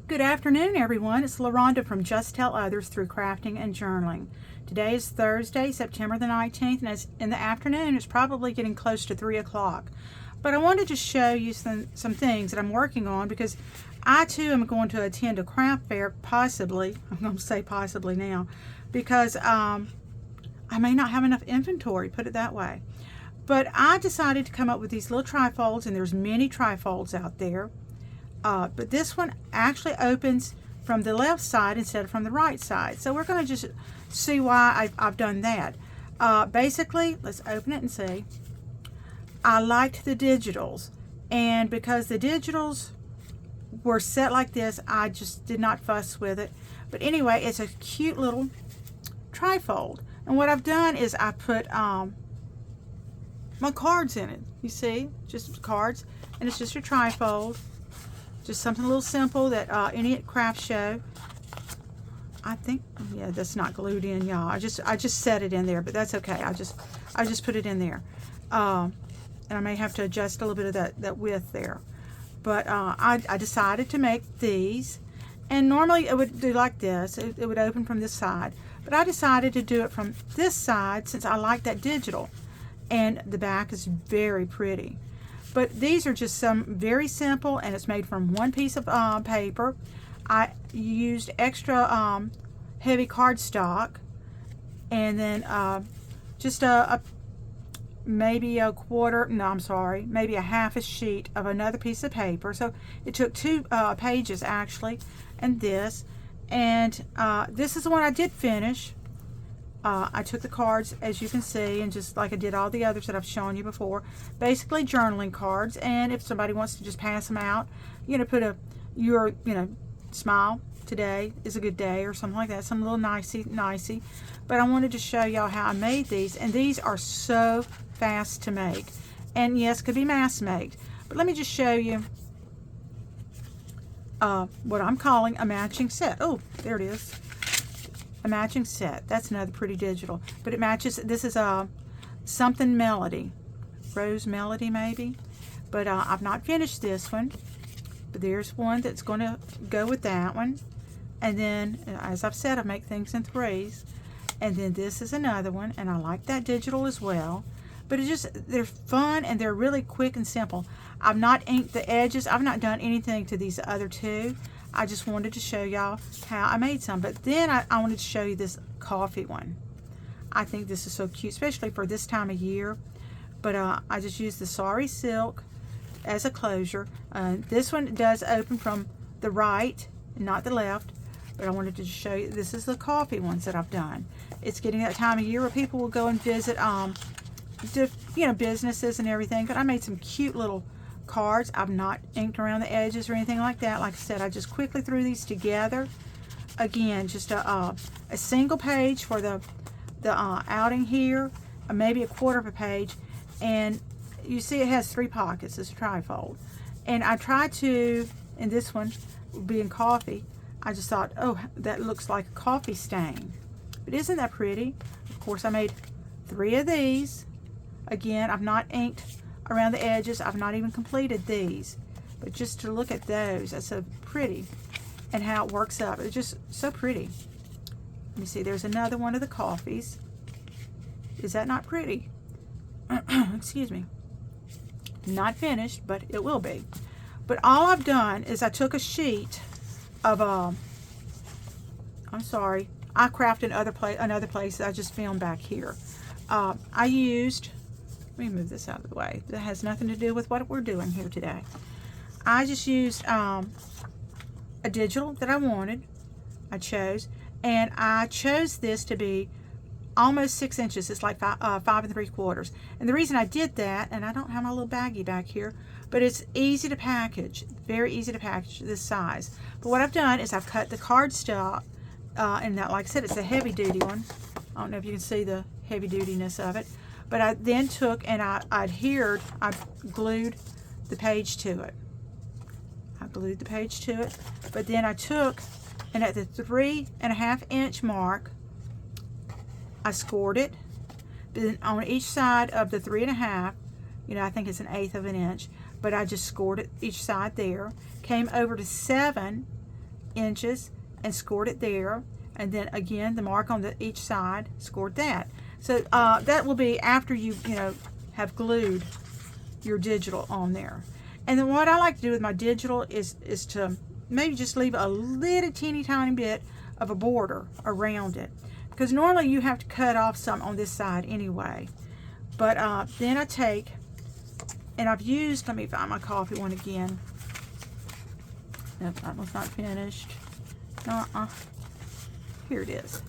Good afternoon, everyone. It's LaRonda from Just Tell Others Through Crafting and Journaling. Today is Thursday, September the 19th, and it's in the afternoon. It's probably getting close to 3 o'clock. But I wanted to show you some things that I'm working on because I, too, am going to attend a craft fair, possibly. I'm going to say possibly now because I may not have enough inventory, put it that way. But I decided to come up with these little trifolds, and there's many trifolds out there. But this one actually opens from the left side instead of from the right side. So we're going to just see why I've done that. Basically, let's open it and see. I liked the digitals. And because the digitals were set like this, I just did not fuss with it. But anyway, it's a cute little trifold. And what I've done is I put my cards in it. You see? Just cards. And it's just a trifold. Just something a little simple that any craft show. I think, yeah, that's not glued in, y'all. I just set it in there, but that's okay. I just put it in there, and I may have to adjust a little bit of that width there. But I decided to make these, and normally it would do like this. It would open from this side, but I decided to do it from this side since I like that digital, and the back is very pretty. But these are just some very simple, and it's made from one piece of paper. I used extra heavy cardstock, and then just maybe a quarter, no, I'm sorry, maybe a half a sheet of another piece of paper. So it took 2 pages actually, and this. And this is the one I did finish. I took the cards, as you can see, and just like I did all the others that I've shown you before, basically journaling cards. And if somebody wants to just pass them out, put your smile, today is a good day, or something like that, some little nicey. But I wanted to show y'all how I made these, and these are so fast to make. And yes, could be mass made. But let me just show you what I'm calling a matching set. Oh, there it is. A matching set. That's another pretty digital, but it matches. This is a something melody, rose melody maybe, but I've not finished this one. But there's one that's going to go with that one, and then as I've said, I make things in threes. And then this is another one, and I like that digital as well. But they're fun, and they're really quick and simple. I've not inked the edges. I've not done anything to these other two. I just wanted to show y'all how I made some. But then I wanted to show you this coffee one. I think this is so cute, especially for this time of year. But I just used the Sari silk as a closure. This one does open from the right, not the left. But I wanted to show you, this is the coffee ones that I've done. It's getting that time of year where people will go and visit businesses and everything. But I made some cute little cards. I've not inked around the edges or anything like that. Like I said, I just quickly threw these together. Again, just a single page for the outing here, maybe a quarter of a page. And you see it has 3 pockets. It's a trifold. And I tried to, in this one, being coffee, I just thought, oh, that looks like a coffee stain. But isn't that pretty? Of course, I made 3 of these. Again, I've not inked around the edges. I've not even completed these, but just to look at those, that's so pretty, and how it works up. It's just so pretty. Let me see, there's another one of the coffees. Is that not pretty? Excuse me. Not finished, but it will be. But all I've done is I took a sheet of I'm sorry, I crafted another place that I just filmed back here. I used, let me move this out of the way. That has nothing to do with what we're doing here today. I just used a digital that I wanted. I chose this to be almost 6 inches. It's like 5 3/4. And the reason I did that, and I don't have my little baggie back here, but it's easy to package, very easy to package this size. But what I've done is I've cut the cardstock, and that, like I said, it's a heavy duty one. I don't know if you can see the heavy dutiness of it. But I then took and I glued the page to it. But then I took, and at the 3.5 inch mark, I scored it. But then on each side of the 3.5, I think it's 1/8 of an inch, but I just scored it each side there. Came over to 7 inches and scored it there. And then again, the mark on each side, scored that. So that will be after you have glued your digital on there. And then what I like to do with my digital is to maybe just leave a little teeny tiny bit of a border around it, because normally you have to cut off some on this side anyway. But then I take, and I've used, let me find my coffee one again. Nope, that one's not finished. Here it is.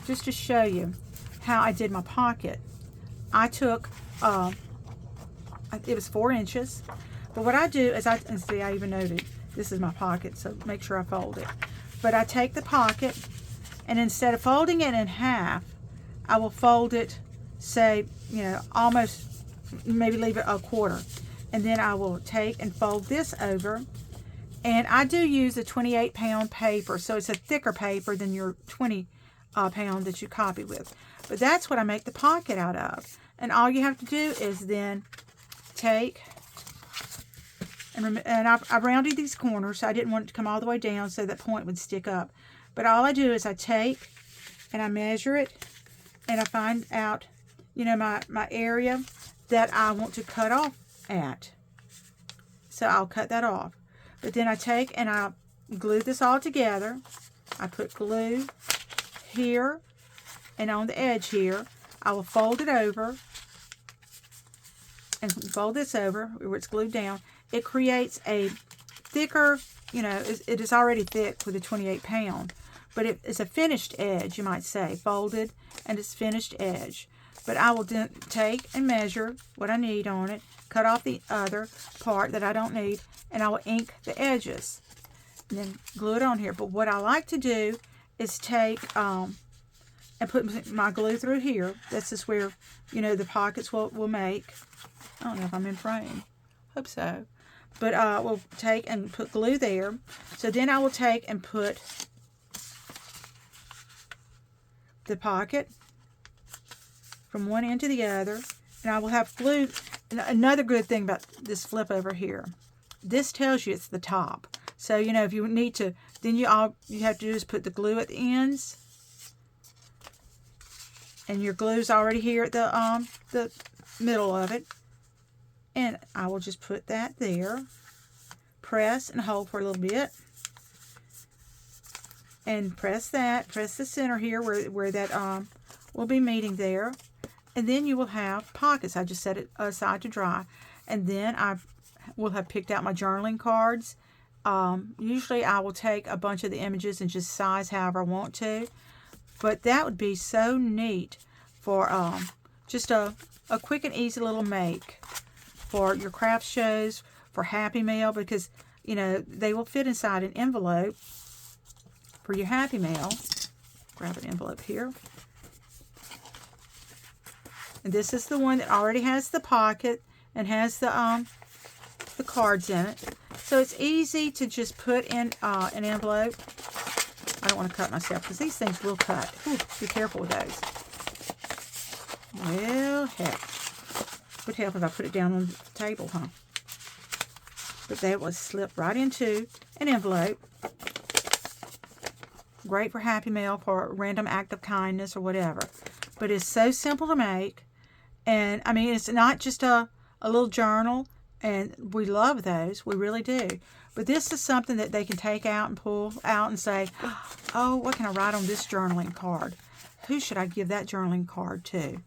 Just to show you how I did my pocket. I took, it was 4 inches. But what I do is and see, I even noted, this is my pocket, so make sure I fold it. But I take the pocket, and instead of folding it in half, I will fold it, say, almost, maybe leave it a quarter. And then I will take and fold this over. And I do use a 28-pound paper, so it's a thicker paper than your 20-pound that you copy with. But that's what I make the pocket out of. And all you have to do is then take, and I rounded these corners, so I didn't want it to come all the way down so that point would stick up. But all I do is I take and I measure it, and I find out, my area that I want to cut off at. So I'll cut that off. But then I take and I glue this all together. I put glue here and on the edge here. I will fold it over and fold this over where it's glued down. It creates a thicker, it is already thick with a 28-pound, but it's a finished edge, you might say, folded, and it's finished edge. But I will then take and measure what I need on it, cut off the other part that I don't need, and I will ink the edges, and then glue it on here. But what I like to do is take and put my glue through here. This is where, the pockets will make. I don't know if I'm in frame. Hope so. But we'll take and put glue there. So then I will take and put the pocket from one end to the other, and I will have glue. Another good thing about this flip over here, this tells you it's the top. So if you need to, then you have to do is put the glue at the ends, and your glue's already here at the middle of it. And I will just put that there, press and hold for a little bit, and press the center here where that will be meeting there. And then you will have pockets. I just set it aside to dry. And then I will have picked out my journaling cards. Usually I will take a bunch of the images and just size however I want to. But that would be so neat for just a quick and easy little make for your craft shows, for Happy Mail, because, they will fit inside an envelope for your Happy Mail. Grab an envelope here. And this is the one that already has the pocket and has the cards in it. So it's easy to just put in an envelope. I don't want to cut myself because these things will cut. Ooh, be careful with those. Well, heck. Would help if I put it down on the table, huh? But that was slipped right into an envelope. Great for Happy Mail, for a random act of kindness or whatever. But it's so simple to make. And, I mean, it's not just a little journal. And we love those. We really do. But this is something that they can take out and pull out and say, oh, what can I write on this journaling card? Who should I give that journaling card to?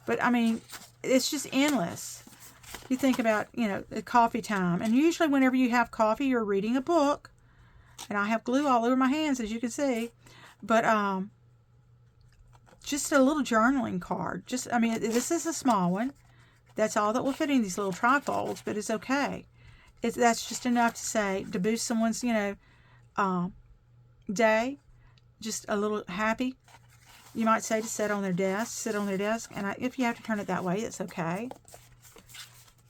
But, I mean, it's just endless. You think about, coffee time. And usually whenever you have coffee, you're reading a book. And I have glue all over my hands, as you can see. But just a little journaling card. This is a small one. That's all that will fit in these little trifolds, but it's okay. That's just enough to say, to boost someone's, day. Just a little happy. You might say to sit on their desk. And if you have to turn it that way, it's okay.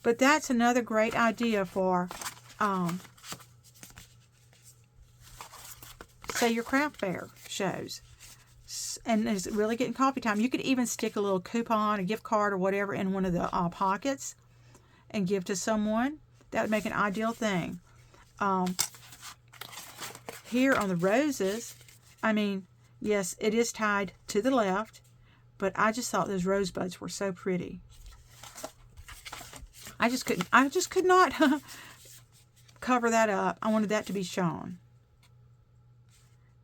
But that's another great idea for, say, your craft fair shows. And it's really getting coffee time. You could even stick a little coupon, a gift card, or whatever in one of the pockets and give to someone. That would make an ideal thing. here on the roses, I mean, yes, it is tied to the left, but I just thought those rosebuds were so pretty. I just could not cover that up. I wanted that to be shown.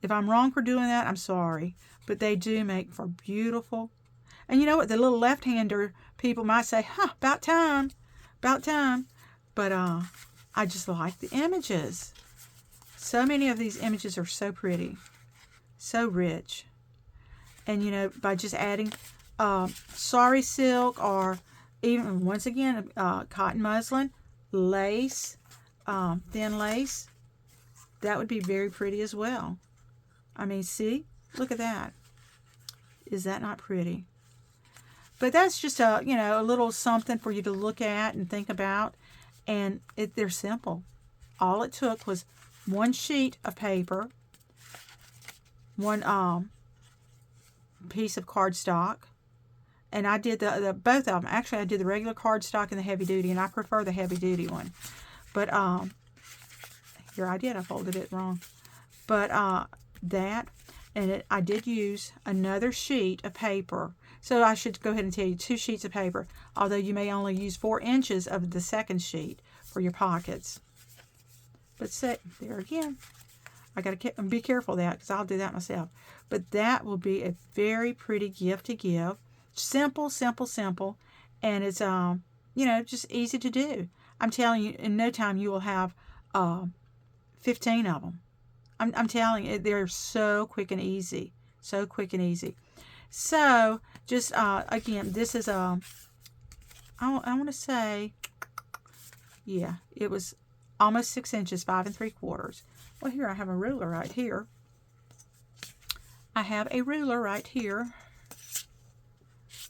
If I'm wrong for doing that, I'm sorry. But they do make for beautiful. And you know what? The little left-hander people might say, about time. About time. But I just like the images. So many of these images are so pretty. So rich. And, you know, by just adding sari silk or even, once again, cotton muslin, lace, thin lace, that would be very pretty as well. I mean, see? Look at that. Is that not pretty? But that's just a little something for you to look at and think about. And they're simple. All it took was one sheet of paper, one piece of cardstock, and I did the both of them. Actually, I did the regular cardstock and the heavy duty, and I prefer the heavy duty one. But here I folded it wrong. But that, and I did use another sheet of paper. So I should go ahead and tell you 2 sheets of paper, although you may only use 4 inches of the second sheet for your pockets. But there again, I got to be careful of that because I'll do that myself. But that will be a very pretty gift to give. Simple, simple, simple. And it's, just easy to do. I'm telling you, in no time you will have 15 of them. I'm telling you, they're so quick and easy. So quick and easy. So, just, again, this is I want to say, yeah, it was almost 6 inches, 5 3/4. Well, here I have a ruler right here. I have a ruler right here.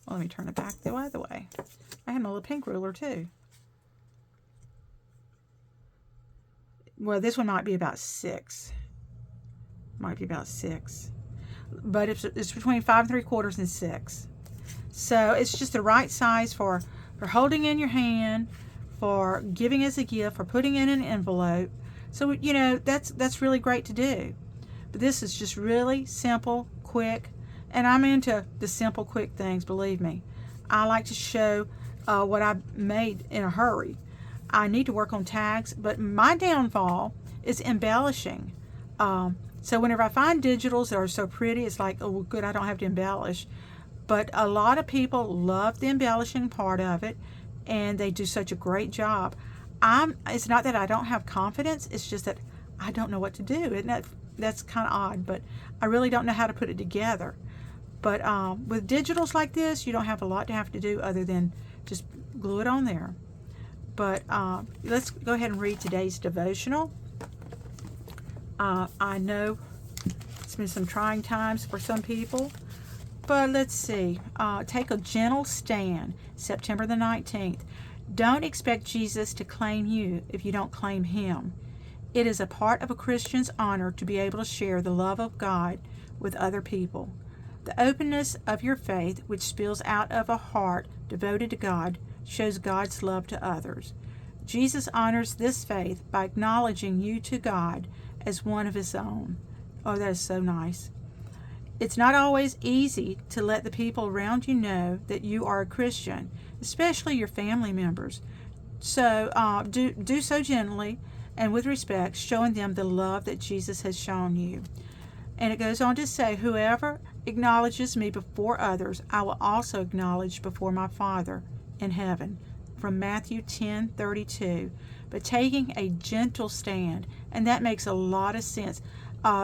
Well, let me turn it back the other way. I have my little pink ruler, too. Well, this one might be about 6. Might be about 6. But it's between 5 3/4 and 6. So it's just the right size for holding in your hand, for giving as a gift, for putting in an envelope. So, that's really great to do. But this is just really simple, quick. And I'm into the simple, quick things, believe me. I like to show what I made in a hurry. I need to work on tags, but my downfall is embellishing. So whenever I find digitals that are so pretty, it's like, oh, good, I don't have to embellish. But a lot of people love the embellishing part of it, and they do such a great job. It's not that I don't have confidence, it's just that I don't know what to do. And that's kind of odd, but I really don't know how to put it together. But with digitals like this, you don't have a lot to have to do other than just glue it on there. But let's go ahead and read today's devotional. I know it's been some trying times for some people, but let's see. Take a gentle stand, September the 19th. Don't expect Jesus to claim you if you don't claim him. It is a part of a Christian's honor to be able to share the love of God with other people. The openness of your faith, which spills out of a heart devoted to God, shows God's love to others. Jesus honors this faith by acknowledging you to God as one of his own. Oh, that is so nice. It's not always easy to let the people around you know that you are a Christian, especially your family members. So do so gently and with respect, showing them the love that Jesus has shown you. And it goes on to say, whoever acknowledges me before others, I will also acknowledge before my Father in heaven. From Matthew 10:32. But taking a gentle stand, and that makes a lot of sense.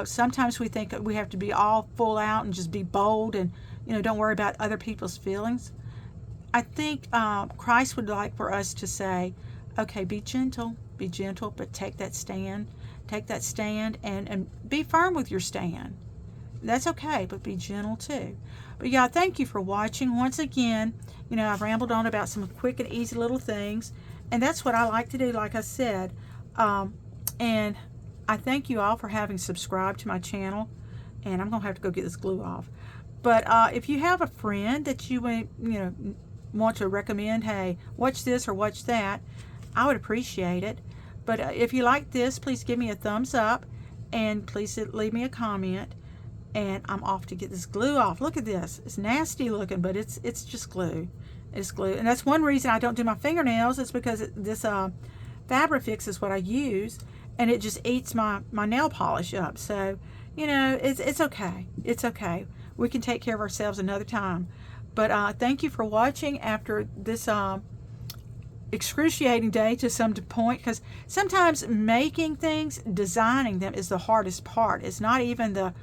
Sometimes we think we have to be all full out and just be bold and don't worry about other people's feelings. I think Christ would like for us to say, okay, be gentle, but take that stand and be firm with your stand. That's okay, but be gentle too. But yeah, thank you for watching. Once again, I've rambled on about some quick and easy little things, and that's what I like to do, like I said. And I thank you all for having subscribed to my channel, and I'm going to have to go get this glue off. But if you have a friend that you want to recommend, hey, watch this or watch that, I would appreciate it. But if you like this, please give me a thumbs up and please leave me a comment. And I'm off to get this glue off. Look at this. It's nasty looking, but it's just glue. It's glue. And that's one reason I don't do my fingernails. It's because this Fabrifix is what I use, and it just eats my nail polish up. So, you know, it's okay. It's okay. We can take care of ourselves another time. But thank you for watching after this excruciating day to some point, because sometimes making things, designing them is the hardest part. It's not even the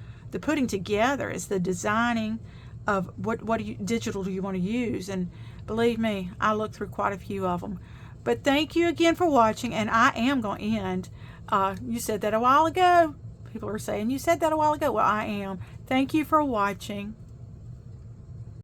putting together, it's the designing of what digital do you want to use. And believe me, I looked through quite a few of them. But thank you again for watching, and I am going to end. You said that a while ago. People are saying, you said that a while ago. Well, I am. Thank you for watching.